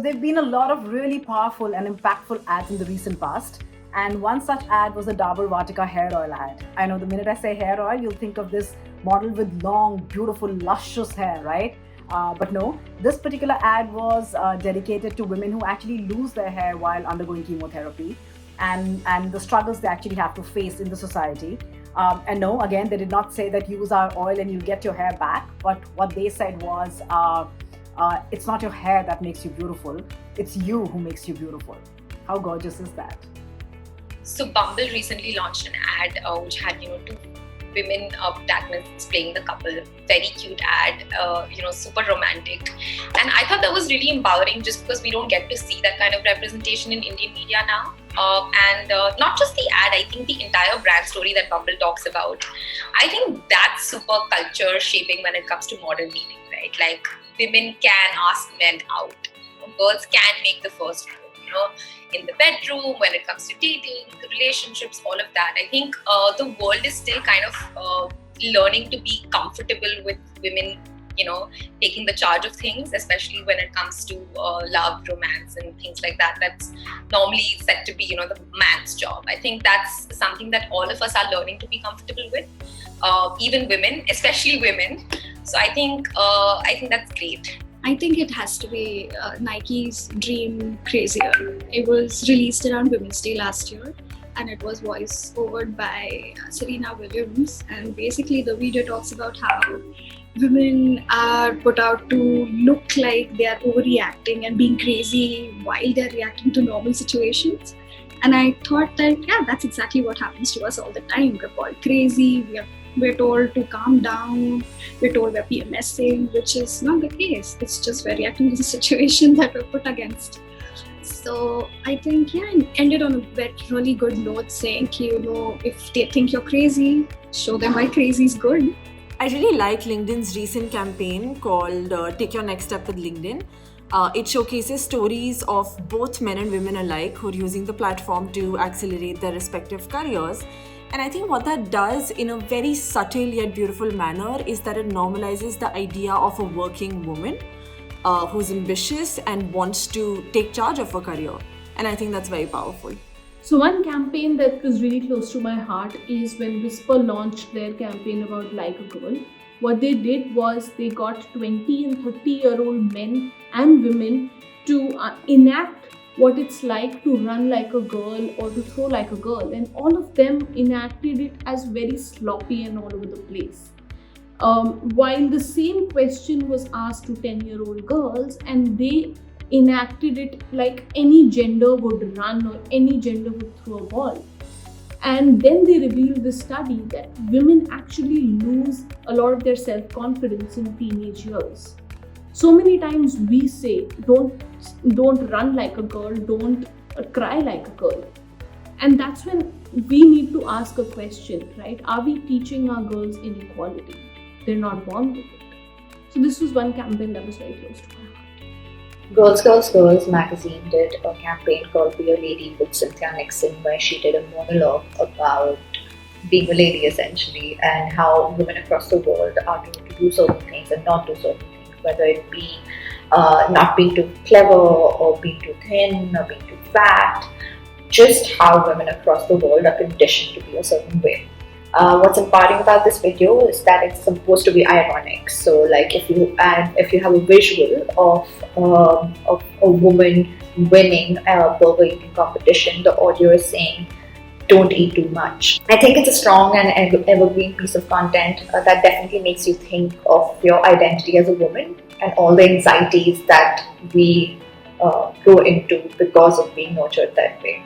there've been a lot of really powerful and impactful ads in the recent past. And one such ad was the Dabur Vatika hair oil ad. I know the minute I say hair oil, you'll think of this model with long, beautiful, luscious hair, right? But no, this particular ad was dedicated to women who actually lose their hair while undergoing chemotherapy, and the struggles they actually have to face in the society. And no, again, they did not say that use our oil and you get your hair back. But what they said was, it's not your hair that makes you beautiful, it's you who makes you beautiful. How gorgeous is that? So Bumble recently launched an ad which had two women protagonists playing the couple. Very cute ad, super romantic, and I thought that was really empowering just because we don't get to see that kind of representation in Indian media now. And not just the ad, I think the entire brand story that Bumble talks about, I think that's super culture shaping when it comes to modern dating, right? Like, women can ask men out, girls can make the first move, in the bedroom, when it comes to dating, the relationships, all of that. I think the world is still kind of learning to be comfortable with women, taking the charge of things, especially when it comes to love, romance, and things like that. That's normally said to be, the man's job. I think that's something that all of us are learning to be comfortable with, even women, especially women. So I think that's great. I think it has to be Nike's Dream Crazier. It was released around Women's Day last year, and it was voiced over by Serena Williams. And basically the video talks about how women are put out to look like they are overreacting and being crazy while they're reacting to normal situations. And I thought that, that's exactly what happens to us all the time. We're called crazy, we're told to calm down, we're told we're PMSing, which is not the case. It's just we're reacting to the situation that we're put against. So I think, it ended on a really good note saying, if they think you're crazy, show them why crazy is good. I really like LinkedIn's recent campaign called Take Your Next Step with LinkedIn. It showcases stories of both men and women alike who are using the platform to accelerate their respective careers. And I think what that does in a very subtle yet beautiful manner is that it normalizes the idea of a working woman who's ambitious and wants to take charge of her career. And I think that's very powerful. So one campaign that was really close to my heart is when Whisper launched their campaign about Like a Girl. What they did was they got 20 and 30-year-old men and women to enact what it's like to run like a girl or to throw like a girl, and all of them enacted it as very sloppy and all over the place. While the same question was asked to 10-year-old girls, and they enacted it like any gender would run or any gender would throw a ball. And then they revealed this study that women actually lose a lot of their self-confidence in teenage years. So many times we say, don't run like a girl, don't cry like a girl. And that's when we need to ask a question, right? Are we teaching our girls inequality? They're not born with it. So this was one campaign that was very close to my heart. Girls, Girls, Girls magazine did a campaign called Be a Lady with Cynthia Nixon, where she did a monologue about being a lady essentially, and how women across the world are told to do certain things and not do certain things. Whether it be not being too clever or being too thin or being too fat, just how women across the world are conditioned to be a certain way. What's empowering about this video is that it's supposed to be ironic. So, like if you have a visual of a woman winning a burger eating competition, the audio is saying, "Don't eat too much." I think it's a strong and evergreen piece of content that definitely makes you think of your identity as a woman and all the anxieties that we go into because of being nurtured that way.